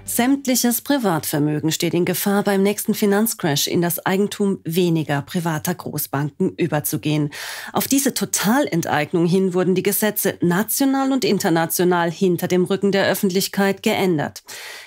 Sämtliches Privatvermögen steht in Gefahr, beim nächsten Finanzcrash in das Eigentum weniger privater Großbanken überzugehen. Auf diese Totalenteignung hin wurden die Gesetze national und international hinter dem Rücken der Öffentlichkeit geändert.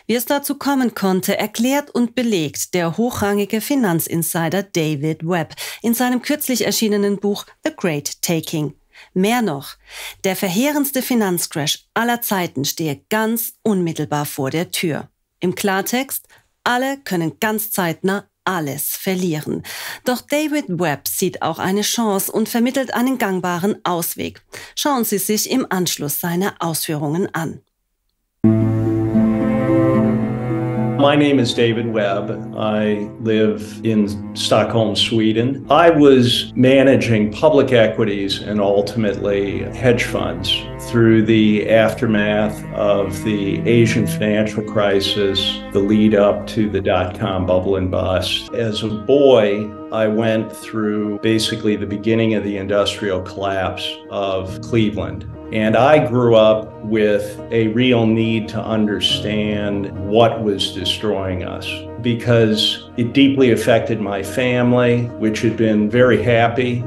Wie es dazu kommen konnte, erklärt und belegt der hochrangige Finanzinsider David Webb in seinem kürzlich erschienenen Buch The Great Taking. Mehr noch, der verheerendste Finanzcrash aller Zeiten stehe ganz unmittelbar vor der Tür. Im Klartext, alle können ganz zeitnah alles verlieren. Doch David Webb sieht auch eine Chance und vermittelt einen gangbaren Ausweg. Schauen Sie sich im Anschluss seine Ausführungen an. My name is David Webb. I live in Stockholm, Sweden. I was managing public equities and ultimately hedge funds through the aftermath of the Asian financial crisis, the lead up to the dot-com bubble and bust. As a boy, I went through basically the beginning of the industrial collapse of Cleveland. And I grew up with a real need to understand what was destroying us, because it deeply affected my family, which had been very happy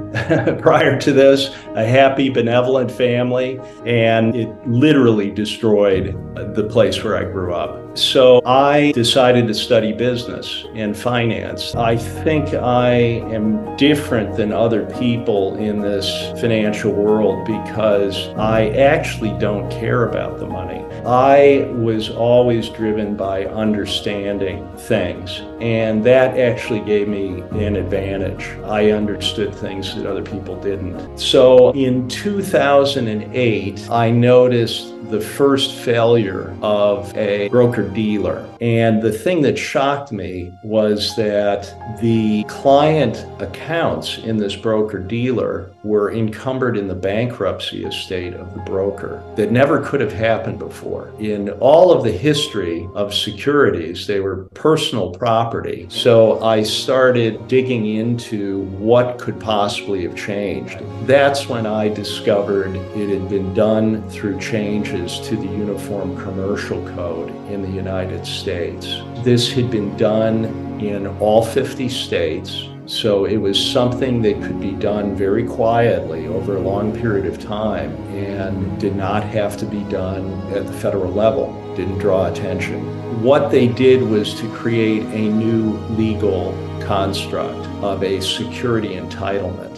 prior to this, a happy, benevolent family, and it literally destroyed the place where I grew up. So I decided to study business and finance. I think I am different than other people in this financial world because I actually don't care about the money. I was always driven by understanding things, and that actually gave me an advantage. I understood things that other people didn't. So in 2008, I noticed the first failure of a broker-dealer. And the thing that shocked me was that the client accounts in this broker-dealer were encumbered in the bankruptcy estate of the broker. That never could have happened before. In all of the history of securities, they were personal property. So I started digging into what could possibly have changed. That's when I discovered it had been done through changes to the Uniform Commercial Code in the United States. This had been done in all 50 states. So it was something that could be done very quietly over a long period of time and did not have to be done at the federal level, didn't draw attention. What they did was to create a new legal construct of a security entitlement.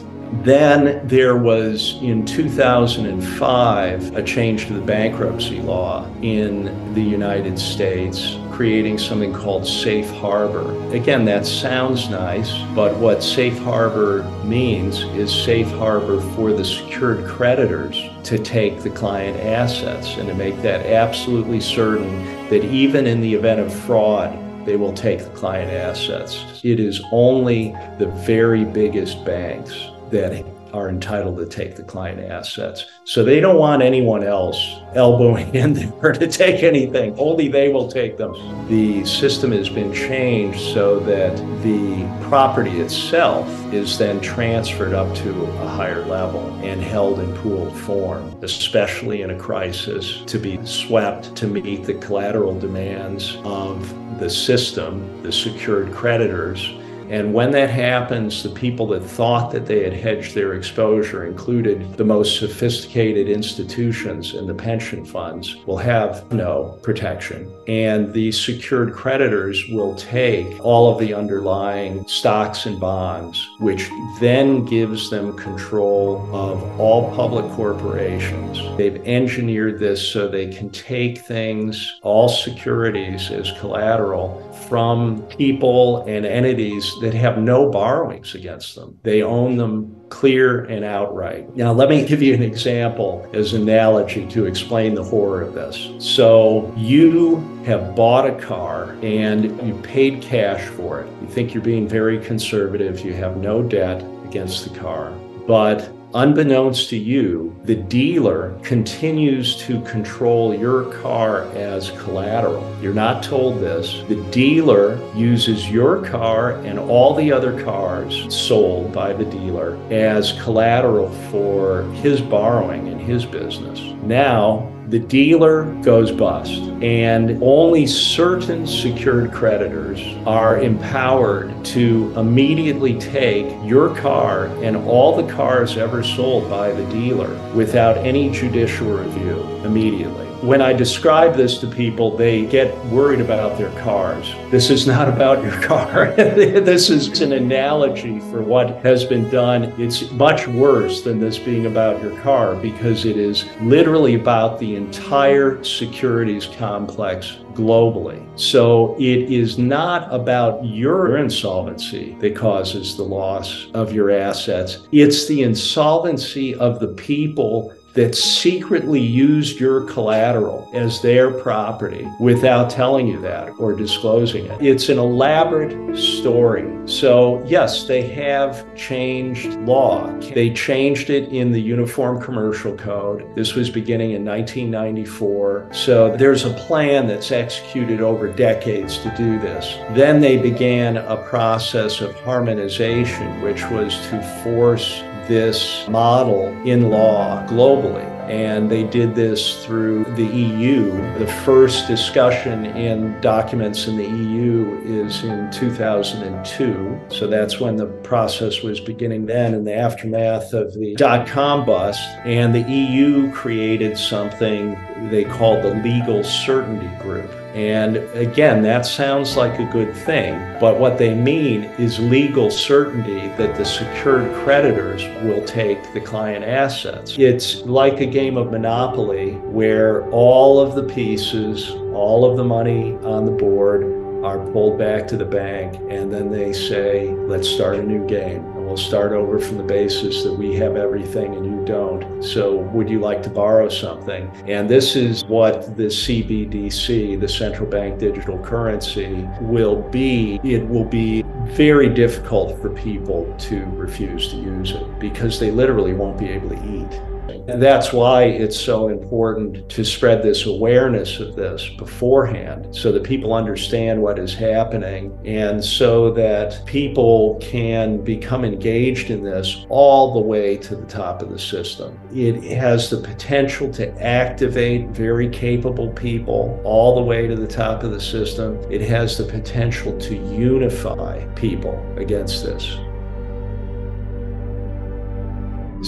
Then there was, in 2005, a change to the bankruptcy law in the United States, creating something called safe harbor. Again, that sounds nice, but what safe harbor means is safe harbor for the secured creditors to take the client assets and to make that absolutely certain that even in the event of fraud, they will take the client assets. It is only the very biggest banks that are entitled to take the client assets. So they don't want anyone else elbowing in there to take anything. Only they will take them. The system has been changed so that the property itself is then transferred up to a higher level and held in pooled form, especially in a crisis, to be swept to meet the collateral demands of the system, the secured creditors. And when that happens, the people that thought that they had hedged their exposure, included the most sophisticated institutions and the pension funds, will have no protection. And the secured creditors will take all of the underlying stocks and bonds, which then gives them control of all public corporations. They've engineered this so they can take things, all securities, as collateral from people and entities that have no borrowings against them. They own them clear and outright. Now, let me give you an example as an analogy to explain the horror of this. So you have bought a car and you paid cash for it. You think you're being very conservative. You have no debt against the car. But unbeknownst to you, the dealer continues to control your car as collateral. You're not told this. The dealer uses your car and all the other cars sold by the dealer as collateral for his borrowing in his business. Now, the dealer goes bust, and only certain secured creditors are empowered to immediately take your car and all the cars ever sold by the dealer without any judicial review immediately. When I describe this to people, they get worried about their cars. This is not about your car. This is an analogy for what has been done. It's much worse than this being about your car, because it is literally about the entire securities complex globally. So it is not about your insolvency that causes the loss of your assets. It's the insolvency of the people that secretly used your collateral as their property without telling you that or disclosing it. It's an elaborate story. So yes, they have changed law. They changed it in the Uniform Commercial Code. This was beginning in 1994. So there's a plan that's executed over decades to do this. Then they began a process of harmonization, which was to force this model in law globally. And they did this through the EU. The first discussion in documents in the EU is in 2002. So that's when the process was beginning then, in the aftermath of the dot-com bust. And the EU created something they called the Legal Certainty Group. And again, that sounds like a good thing, but what they mean is legal certainty that the secured creditors will take the client assets. It's like a game of Monopoly where all of the pieces, all of the money on the board are pulled back to the bank, and then they say, let's start a new game. And we'll start over from the basis that we have everything and you don't. So would you like to borrow something? And this is what the CBDC, the central bank digital currency, will be. It will be very difficult for people to refuse to use it because they literally won't be able to eat. And that's why it's so important to spread this awareness of this beforehand so that people understand what is happening and so that people can become engaged in this all the way to the top of the system. It has the potential to activate very capable people all the way to the top of the system. It has the potential to unify people against this.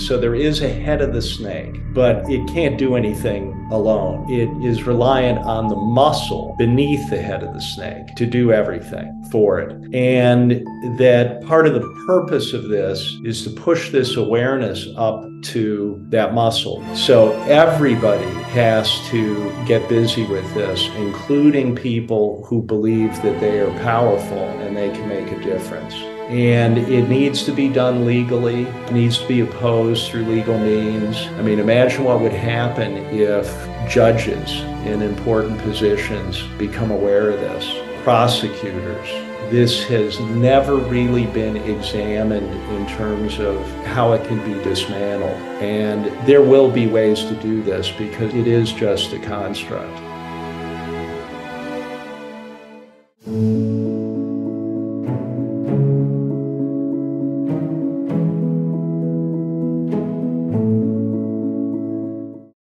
So there is a head of the snake, but it can't do anything alone. It is reliant on the muscle beneath the head of the snake to do everything for it. And that part of the purpose of this is to push this awareness up to that muscle. So everybody has to get busy with this, including people who believe that they are powerful and they can make a difference. And it needs to be done legally. It needs to be opposed through legal means. I mean, imagine what would happen if judges in important positions become aware of this. Prosecutors. This has never really been examined in terms of how it can be dismantled. And there will be ways to do this because it is just a construct.